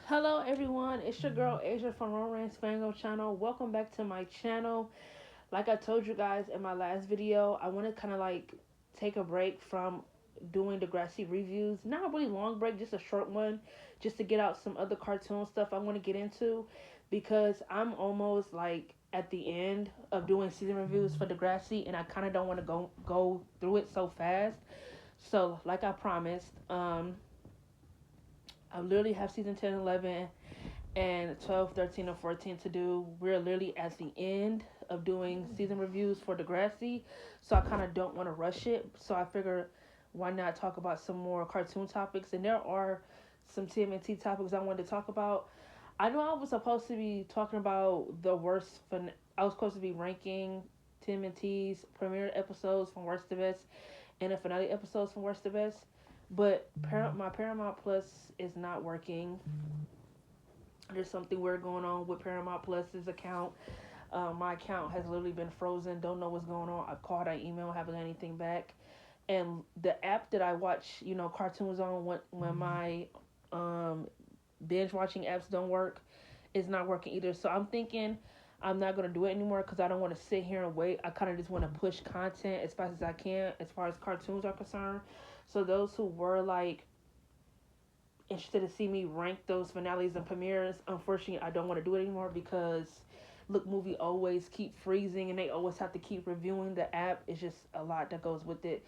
Hello everyone, it's your girl Asia from Romance Fango channel. Welcome back to my channel. Like I told you guys in my last video, I want to kind of like take a break from doing Degrassi reviews. Not a really long break, just a short one, just to get out some other cartoon stuff I want to get into because I'm almost like at the end of doing season reviews for Degrassi and I kind of don't want to go through it so fast. So, like I promised, I literally have season 10, 11 and 12, 13, and 14 to do. We're literally at the end of doing season reviews for Degrassi, so I kind of don't want to rush it. So I figure, why not talk about some more cartoon topics? And there are some TMNT topics I wanted to talk about. I know I was supposed to be talking about the worst. I was supposed to be ranking TMNT's premiere episodes from worst to best and the finale episodes from worst to best. But my Paramount Plus is not working. There's something weird going on with Paramount Plus's account. My account has literally been frozen. Don't know what's going on. I've called, I emailed, haven't got anything back. And the app that I watch, cartoons on when my binge watching apps don't work, is not working either. So I'm thinking I'm not gonna do it anymore because I don't want to sit here and wait. I kind of just want to push content as fast as I can as far as cartoons are concerned. So those who were like interested to see me rank those finales and premieres, unfortunately, I don't want to do it anymore because Look Movie always keep freezing and they always have to keep reviewing the app. It's just a lot that goes with it.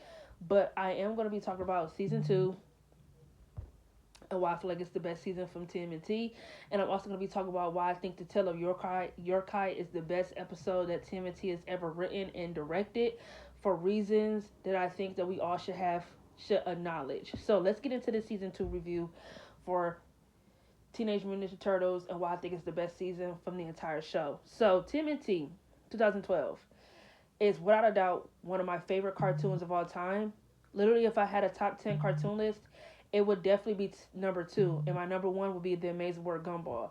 But I am going to be talking about season 2 and why I feel like it's the best season from TMNT. And I'm also going to be talking about why I think The Tale of Yorkai is the best episode that TMNT has ever written and directed for reasons that I think that we all should acknowledge. So let's get into the season 2 review for Teenage Mutant Ninja Turtles and why I think it's the best season from the entire show. So TMNT 2012 is without a doubt one of my favorite cartoons of all time. Literally, if I had a top 10 cartoon list, it would definitely be number 2, and my number 1 would be The Amazing World Gumball.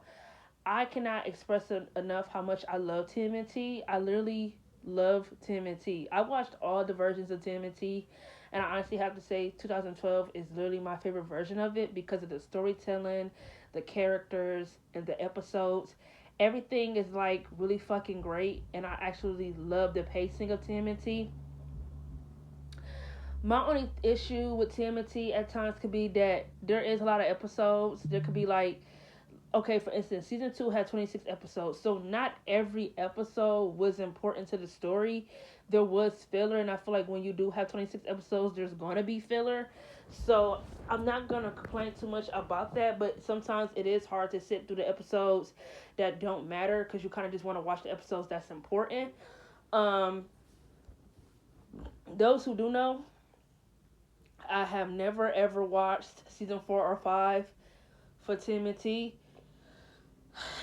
I cannot express enough how much I love TMNT. I literally love TMNT. I watched all the versions of TMNT, and I honestly have to say 2012 is literally my favorite version of it because of the storytelling, the characters, and the episodes. Everything is like really fucking great, and I actually love the pacing of TMNT. My only issue with TMNT at times could be that there is a lot of episodes. There could be like, okay, for instance, season 2 had 26 episodes, so not every episode was important to the story. There was filler, and I feel like when you do have 26 episodes, there's gonna be filler. So I'm not gonna complain too much about that, but sometimes it is hard to sit through the episodes that don't matter because you kind of just want to watch the episodes that's important. Um, those who do know, I have never ever watched season 4 or 5 for TMNT,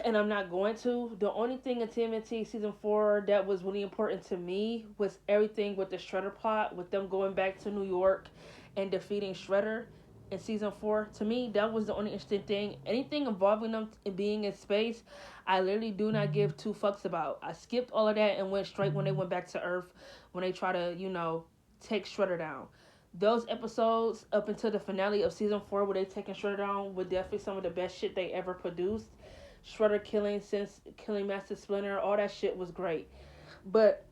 and I'm not going to. The only thing in TMNT season 4 that was really important to me was everything with the Shredder plot, with them going back to New York and defeating Shredder in season 4. To me, that was the only interesting thing. Anything involving them being in space, I literally do not give two fucks about. I skipped all of that and went straight when they went back to Earth, when they try to, take Shredder down. Those episodes up until the finale of season 4 where they taking Shredder down were definitely some of the best shit they ever produced. Shredder killing Master Splinter, all that shit was great. But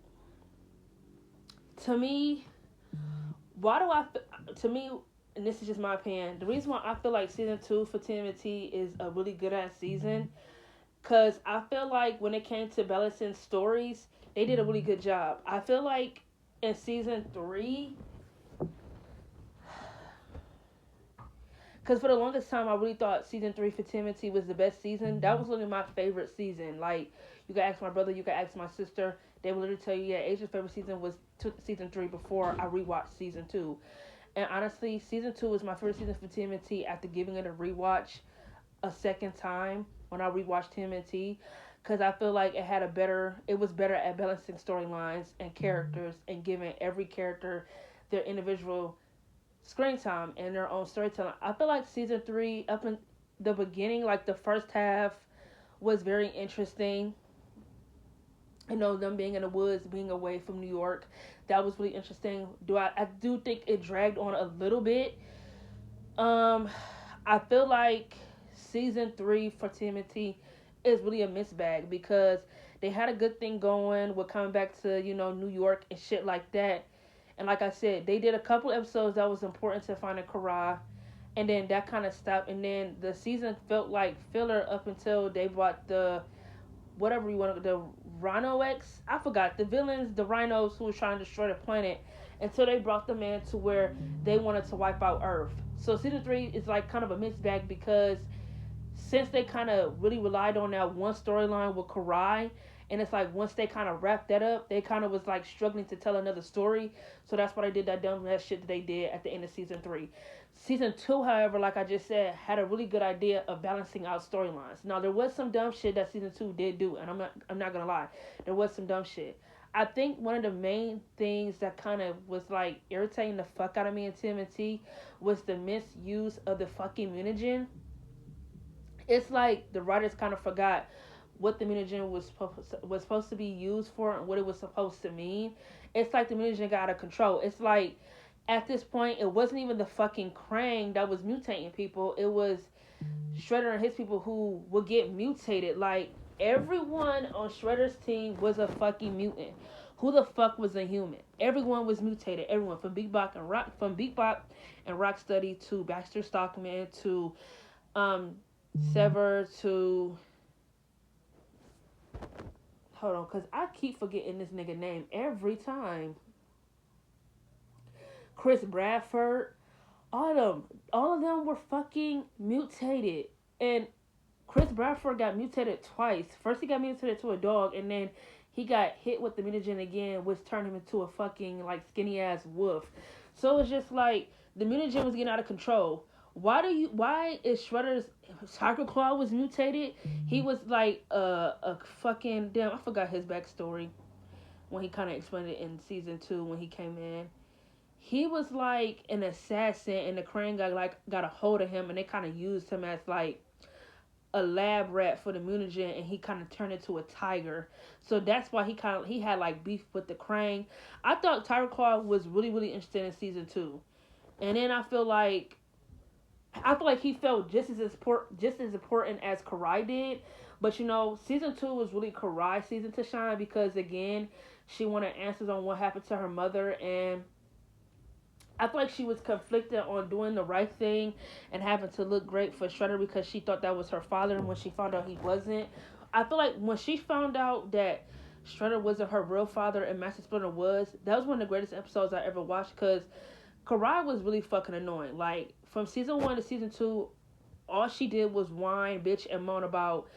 to me, why do I? To me, and this is just my opinion. The reason why I feel like season 2 for TMNT is a really good ass season, cause I feel like when it came to balancing stories, they did a really good job. I feel like in season 3, because for the longest time, I really thought season 3 for Timothy was the best season. That was literally my favorite season. Like, you can ask my brother, you can ask my sister. They will literally tell you, yeah, Asia's favorite season was season 3 before I rewatched season 2. And honestly, season 2 was my favorite season for TMNT after giving it a rewatch a second time when I rewatched TMNT. Because I feel like it was better at balancing storylines and characters and giving every character their individual screen time and their own storytelling. I feel like season 3, up in the beginning, like the first half, was very interesting. Them being in the woods, being away from New York, that was really interesting. I do think it dragged on a little bit. I feel like season 3 for TMNT is really a misbag because they had a good thing going with coming back to, New York and shit like that. And like I said, they did a couple episodes that was important to finding Karai, and then that kind of stopped. And then the season felt like filler up until they brought the whatever you want, the Rhino X. I forgot the villains, the rhinos who was trying to destroy the planet, until they brought them in to where they wanted to wipe out Earth. So season 3 is like kind of a mixed bag because since they kind of really relied on that one storyline with Karai, and it's like once they kind of wrapped that up, they kind of was like struggling to tell another story. So that's why they did that dumb ass shit that they did at the end of season 3. Season 2, however, like I just said, had a really good idea of balancing out storylines. Now there was some dumb shit that season 2 did do, and I'm not gonna lie, there was some dumb shit. I think one of the main things that kind of was like irritating the fuck out of me in TMNT was the misuse of the fucking mutagen. It's like the writers kind of forgot what the mutagen was supposed to be used for and what it was supposed to mean. It's like the mutagen got out of control. It's like at this point it wasn't even the fucking Krang that was mutating people. It was Shredder and his people who would get mutated. Like everyone on Shredder's team was a fucking mutant. Who the fuck was a human? Everyone was mutated. Everyone from Beatbot and Rocksteady to Baxter Stockman to Sever to hold on, cause I keep forgetting this nigga name every time. Chris Bradford, all of them were fucking mutated, and Chris Bradford got mutated twice. First he got mutated to a dog, and then he got hit with the mutagen again, which turned him into a fucking like skinny ass wolf. So it's just like the mutagen was getting out of control. Why is Shredder's Tiger Claw was mutated? He was like a fucking damn. I forgot his backstory when he kind of explained it in season 2 when he came in. He was like an assassin, and the Krang got a hold of him, and they kind of used him as like a lab rat for the mutagen, and he kind of turned into a tiger. So that's why he had like beef with the Krang. I thought Tiger Claw was really interesting in season 2, and then I feel like he felt just as important as Karai did. But season 2 was really Karai's season to shine because again, she wanted answers on what happened to her mother, and I feel like she was conflicted on doing the right thing and having to look great for Shredder because she thought that was her father, and when she found out he wasn't, I feel like when she found out that Shredder wasn't her real father and Master Splinter was, that was one of the greatest episodes I ever watched because Karai was really fucking annoying. Like, from season 1 to season 2, all she did was whine, bitch, and moan about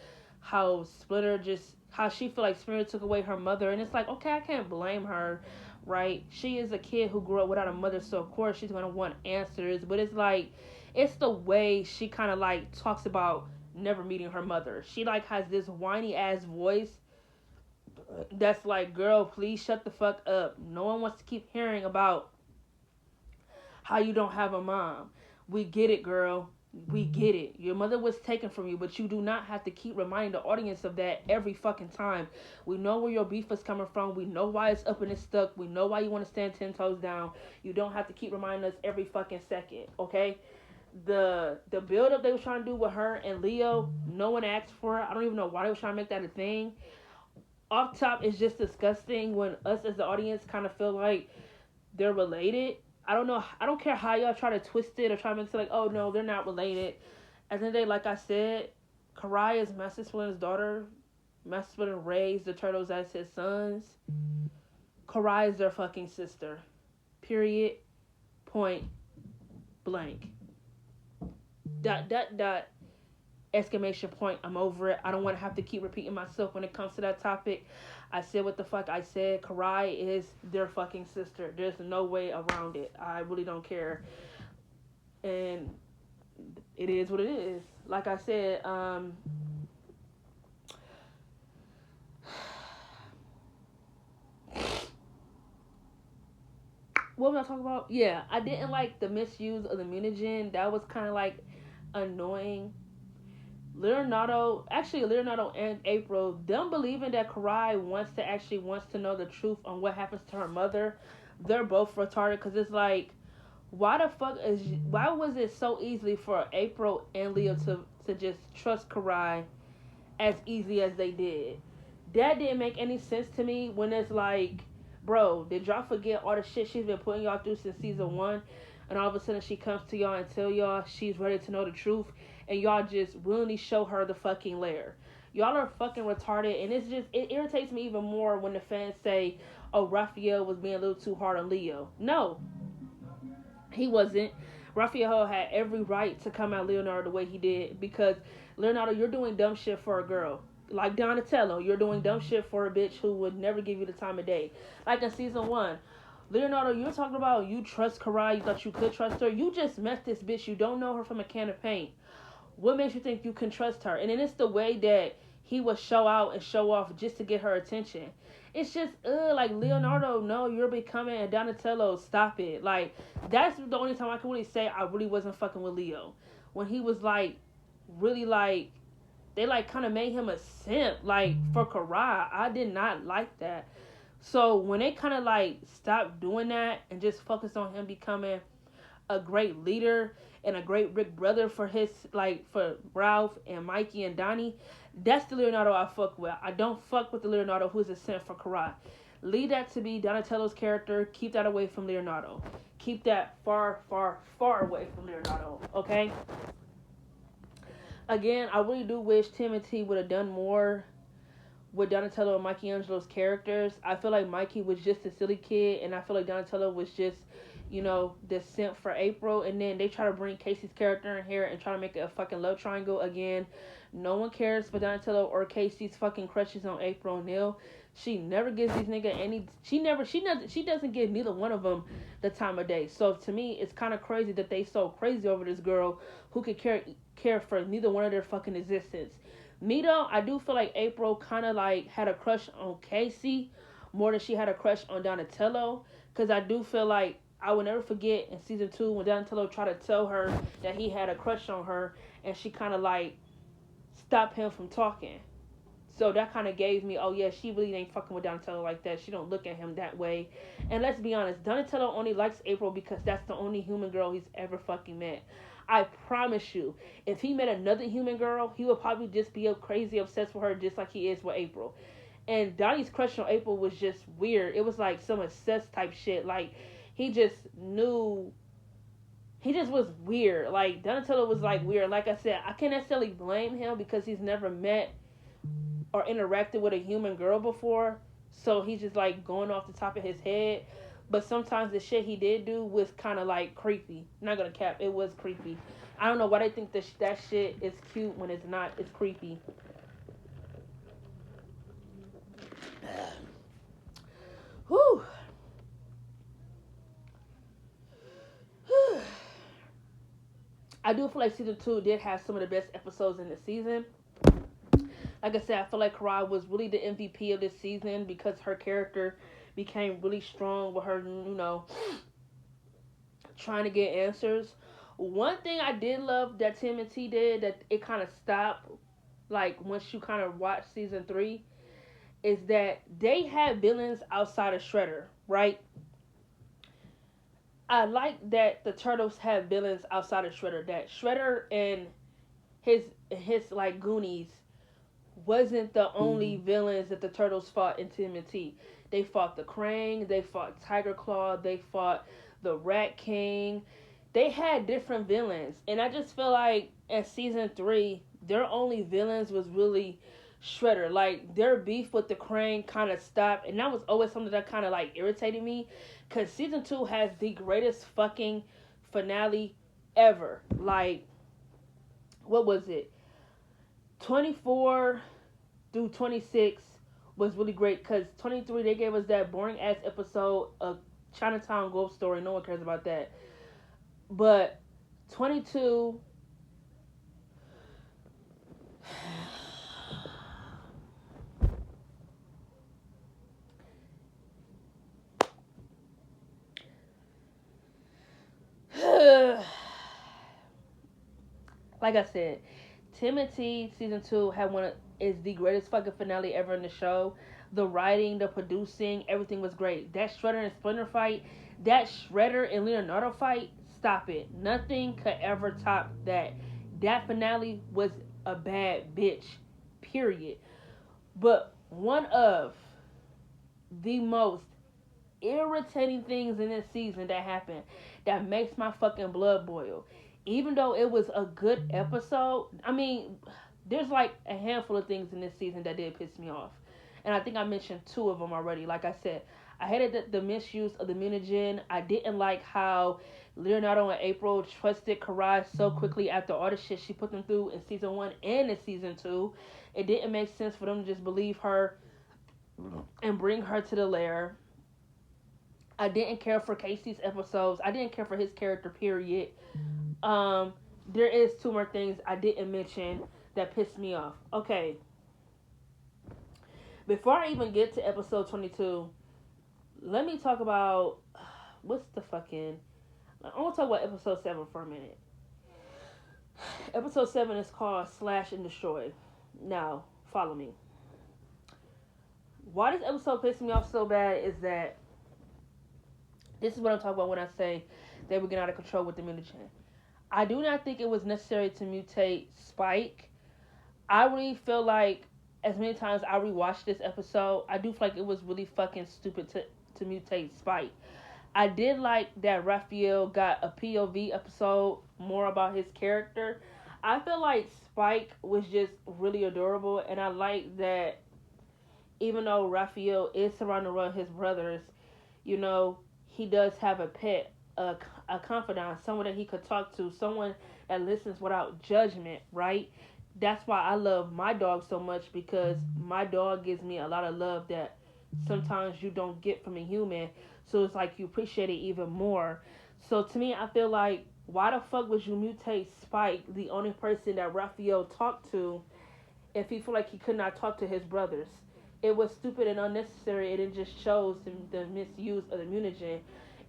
how she feel like Splinter took away her mother. And it's like, okay, I can't blame her, right? She is a kid who grew up without a mother, so of course she's going to want answers. But it's like, it's the way she kind of like talks about never meeting her mother. She like has this whiny ass voice that's like, girl, please shut the fuck up. No one wants to keep hearing about how you don't have a mom. We get it, girl. We get it. Your mother was taken from you, but you do not have to keep reminding the audience of that every fucking time. We know where your beef is coming from. We know why it's up and it's stuck. We know why you want to stand 10 toes down. You don't have to keep reminding us every fucking second, okay? The build-up they were trying to do with her and Leo, no one asked for it. I don't even know why they were trying to make that a thing. Off top, it's just disgusting when us as the audience kind of feel like they're related. I don't know. I don't care how y'all try to twist it or try to make it like, oh no, they're not related. At the end of the day, like I said, Karai is Master Splinter's daughter. Master Splinter raised the turtles as his sons. Karai is their fucking sister. Period. Point blank. ... Exclamation point. I'm over it. I don't want to have to keep repeating myself when it comes to that topic. I said what the fuck I said. Karai is their fucking sister. There's no way around it. I really don't care. And it is what it is. Like I said, what was I talking about? Yeah, I didn't like the misuse of the mutagen. That was kind of like annoying. Leonardo and April, them believing that Karai wants to know the truth on what happens to her mother, they're both retarded. Because it's like, why was it so easy for April and Leo to just trust Karai as easy as they did. That didn't make any sense to me when it's like, bro, did y'all forget all the shit she's been putting y'all through since season one? And all of a sudden she comes to y'all and tell y'all she's ready to know the truth, and y'all just willingly show her the fucking lair. Y'all are fucking retarded, and it irritates me even more when the fans say, oh, Raphael was being a little too hard on Leo. No, he wasn't. Raphael had every right to come at Leonardo the way he did, because Leonardo, you're doing dumb shit for a girl. Like Donatello, you're doing dumb shit for a bitch who would never give you the time of day. Like in season one, Leonardo, you're talking about you trust Karai, you thought you could trust her. You just met this bitch, you don't know her from a can of paint. What makes you think you can trust her? And then it's the way that he would show out and show off just to get her attention. It's just, like, Leonardo, no, you're becoming a Donatello, stop it. Like, that's the only time I can really say I really wasn't fucking with Leo. When he was, like, really, like, they, like, kind of made him a simp, like, for Karai. I did not like that. So, when they kind of, like, stopped doing that and just focused on him becoming a great leader and a great big brother for his, like, for Ralph and Mikey and Donnie, that's the Leonardo I fuck with. I don't fuck with the Leonardo who's a simp for Karai. Leave that to be Donatello's character. Keep that away from Leonardo. Keep that far, far, far away from Leonardo, okay? Again, I really do wish Tmnt would have done more with Donatello and Mikey Angelo's characters. I feel like Mikey was just a silly kid, and I feel like Donatello was just, you know, the simp for April. And then they try to bring Casey's character in here and try to make it a fucking love triangle again. No one cares for Donatello or Casey's fucking crushes on April O'Neil. She never gives these niggas any. She doesn't give neither one of them the time of day. So to me, it's kind of crazy that they so crazy over this girl who could care for neither one of their fucking existence. Me though, I do feel like April kind of like had a crush on Casey more than she had a crush on Donatello. Cause I do feel like I will never forget in season 2 when Donatello tried to tell her that he had a crush on her, and she kind of like stopped him from talking. So that kind of gave me, oh yeah, she really ain't fucking with Donatello like that. She don't look at him that way. And let's be honest, Donatello only likes April because that's the only human girl he's ever fucking met. I promise you, if he met another human girl, he would probably just be crazy obsessed with her just like he is with April. And Donnie's crush on April was just weird. It was like some obsessed type shit. Like, he just knew. He just was weird. Like, Donatello was like weird. Like I said, I can't necessarily blame him because he's never met or interacted with a human girl before. So he's just like going off the top of his head. But sometimes the shit he did do was kind of like creepy. Not gonna cap, it was creepy. I don't know why they think that shit is cute when it's not. It's creepy. Whew. I do feel like season 2 did have some of the best episodes in the season. Like I said, I feel like Karai was really the MVP of this season because her character became really strong with her, you know, trying to get answers. One thing I did love that Tmnt did, that it kind of stopped, like, once you kind of watch season 3, is that they had villains outside of Shredder, right? I like that the Turtles have villains outside of Shredder. That Shredder and his like Goonies wasn't the only villains that the Turtles fought in Tmnt. They fought the Krang, they fought Tiger Claw, they fought the Rat King. They had different villains, and I just feel like in season 3, their only villains was really Shredder. Like, their beef with the Krang kind of stopped, and that was always something that kind of like irritated me, because season 2 has the greatest fucking finale ever. Like, what was it? 24 through 26 was really great, because 23, they gave us that boring ass episode of Chinatown Ghost Story. No one cares about that. But 22, like I said, Tmnt season 2 is the greatest fucking finale ever in the show. The writing, the producing, everything was great. That Shredder and Splinter fight, that Shredder and Leonardo fight, stop it. Nothing could ever top that. that finale was a bad bitch, period. But one of the most irritating things in this season that happened that makes my fucking blood boil. Even though it was a good episode, I mean, there's like a handful of things in this season that did piss me off. And I think I mentioned two of them already. Like I said, I hated the misuse of the mutagen. I didn't like how Leonardo and April trusted Karai so quickly after all the shit she put them through in season 1 and in season 2. It didn't make sense for them to just believe her and bring her to the lair. I didn't care for Casey's episodes. I didn't care for his character, period. There is two more things I didn't mention that pissed me off. Okay. Before I even get to episode 22, let me talk about what's the fucking... I want to talk about episode 7 for a minute. Episode 7 is called Slash and Destroy. Now, follow me. Why this episode pissed me off so bad is that this is what I'm talking about when I say they were getting out of control with the mutagen. I do not think it was necessary to mutate Spike. I really feel like, as many times I rewatched this episode, I do feel like it was really fucking stupid to mutate Spike. I did like that Raphael got a POV episode more about his character. I feel like Spike was just really adorable, and I like that even though Raphael is surrounded around his brothers, you know, he does have a pet, a confidant, someone that he could talk to, someone that listens without judgment, right? That's why I love my dog so much, because my dog gives me a lot of love that sometimes you don't get from a human. So it's like you appreciate it even more. So to me, I feel like, why the fuck would you mutate Spike, the only person that Raphael talked to, if he feel like he could not talk to his brothers? It was stupid and unnecessary, and it just shows the misuse of the mutagen.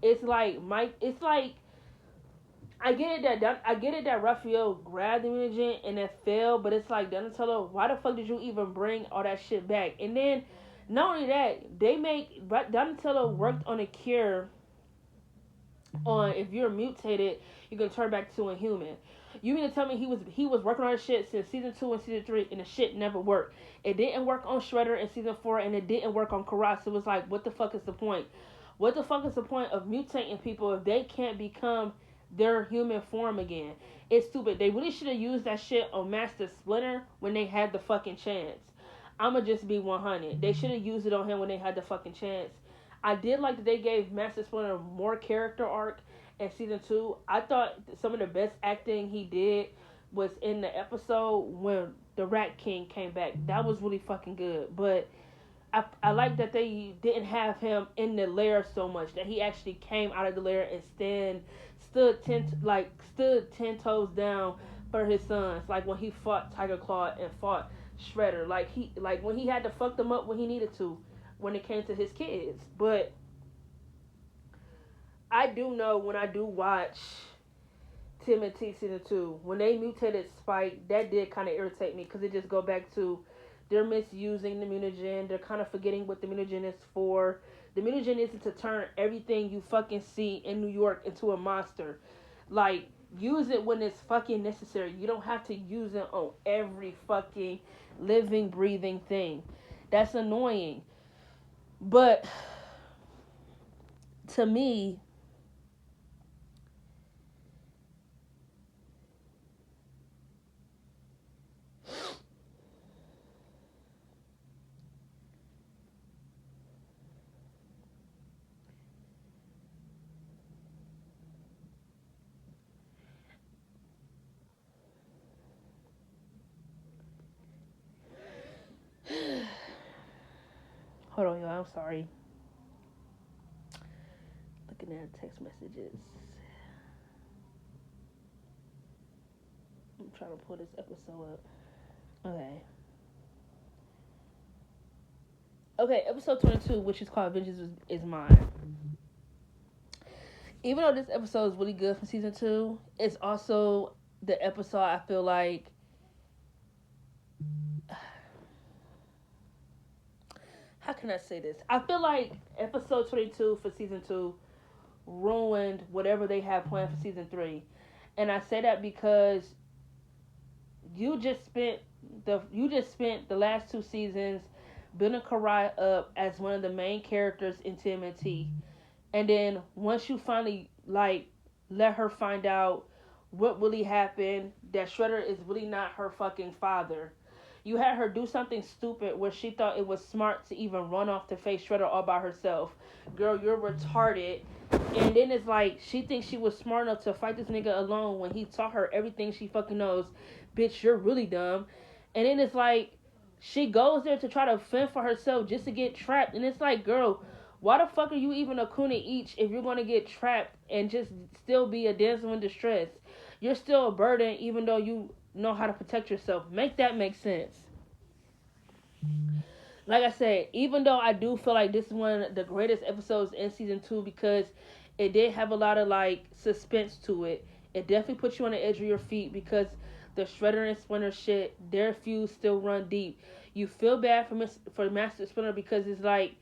It's like I get it that Raphael grabbed the mutagen and it failed, but it's like, Donatello, why the fuck did you even bring all that shit back? And then not only that, Donatello worked on a cure on if you're mutated, you can turn back to a human. You mean to tell me he was working on this shit since season 2 and season 3, and the shit never worked? It didn't work on Shredder in season 4, and it didn't work on Karai. So it was like, what the fuck is the point? What the fuck is the point of mutating people if they can't become their human form again? It's stupid. They really should have used that shit on Master Splinter when they had the fucking chance. I'ma just be 100. They should have used it on him when they had the fucking chance. I did like that they gave Master Splinter more character arc in season 2. I thought some of the best acting he did was in the episode when the Rat King came back. That was really fucking good. But I like that they didn't have him in the lair so much, that he actually came out of the lair and stood 10 toes down for his sons. Like when he fought Tiger Claw and fought Shredder. Like when he had to fuck them up when he needed to, when it came to his kids. But I do know when I do watch Tmnt season 2, when they mutated Spike, that did kind of irritate me, because it just go back to they're misusing the mutagen. They're kind of forgetting what the mutagen is for. The mutagen isn't to turn everything you fucking see in New York into a monster. Like, use it when it's fucking necessary. You don't have to use it on every fucking living, breathing thing. That's annoying. But to me, hold on, y'all. I'm sorry. Looking at text messages. I'm trying to pull this episode up. Okay, episode 22, which is called Vengeance is Mine. Even though this episode is really good from season 2, it's also the episode I feel like how can I say this? I feel like episode 22 for season 2 ruined whatever they have planned for season 3. And I say that because you just spent the last 2 seasons building Karai up as one of the main characters in Tmnt, and then once you finally like let her find out what really happened, that Shredder is really not her fucking father. You had her do something stupid where she thought it was smart to even run off to face Shredder all by herself. Girl, you're retarded. And then it's like she thinks she was smart enough to fight this nigga alone when he taught her everything she fucking knows. Bitch, you're really dumb. And then it's like she goes there to try to fend for herself just to get trapped. And it's like, girl, why the fuck are you even a Kuna each if you're gonna get trapped and just still be a damsel in distress? You're still a burden even though you know how to protect yourself. Make that make sense. Like I said, even though I do feel like this is one of the greatest episodes in season 2 because it did have a lot of like suspense to it. It definitely puts you on the edge of your feet because the Shredder and Splinter shit, their feuds still run deep. You feel bad for Master Splinter because it's like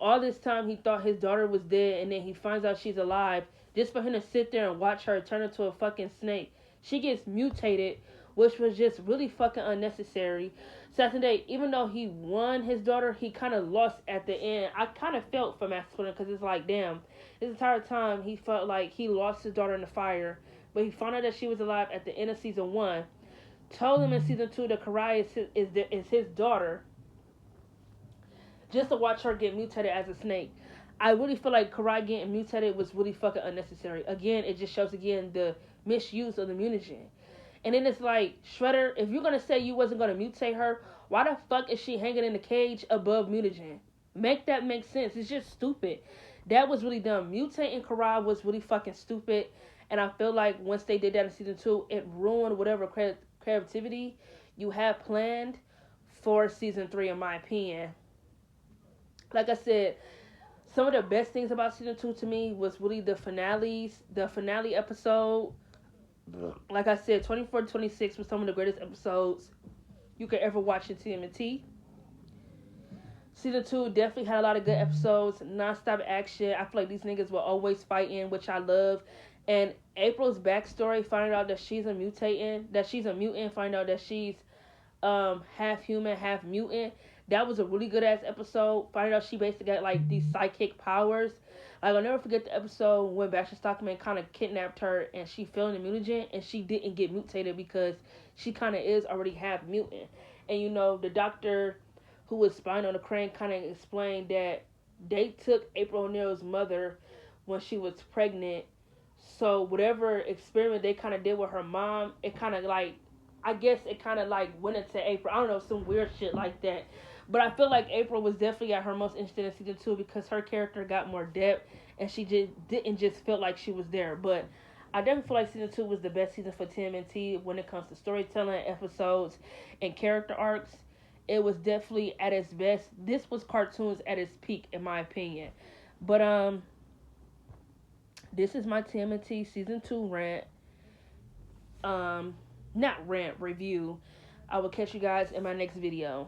all this time he thought his daughter was dead and then he finds out she's alive just for him to sit there and watch her turn into a fucking snake. She gets mutated, which was just really fucking unnecessary. Saturday, even though he won his daughter, he kind of lost at the end. I kind of felt for Master Splinter because it's like, damn, this entire time he felt like he lost his daughter in the fire, but he found out that she was alive at the end of season 1. Told him in season 2 that Karai is his daughter, just to watch her get mutated as a snake. I really feel like Karai getting mutated was really fucking unnecessary. Again, it just shows again the misuse of the mutagen. And then it's like, Shredder, if you're gonna say you wasn't gonna mutate her, why the fuck is she hanging in the cage above mutagen? Make that make sense. It's just stupid. That was really dumb. Mutating Karai was really fucking stupid. And I feel like once they did that in season 2, it ruined whatever creativity you have planned for season 3, in my opinion. Like I said, some of the best things about season 2 to me was really the finales. The finale episode, like I said, 24 to 26 was some of the greatest episodes you could ever watch in TMNT. Season 2 definitely had a lot of good episodes, non-stop action. I feel like these niggas were always fighting, which I love. And April's backstory, finding out that she's a mutant, finding out that she's half human, half mutant. That was a really good ass episode. Finding out she basically got like these psychic powers. Like, I'll never forget the episode when Baxter Stockman kind of kidnapped her and she fell in the mutagen and she didn't get mutated because she kind of is already half mutant. And you know, the doctor who was spying on the Crane kind of explained that they took April O'Neil's mother when she was pregnant. So whatever experiment they kind of did with her mom, it kind of like, I guess it kind of like went into April. I don't know, some weird shit like that. But I feel like April was definitely at her most interested in season 2 because her character got more depth and she just didn't just feel like she was there. But I definitely feel like season 2 was the best season for TMNT when it comes to storytelling, episodes, and character arcs. It was definitely at its best. This was cartoons at its peak, in my opinion. But this is my TMNT season 2 rant. Not rant, review. I will catch you guys in my next video.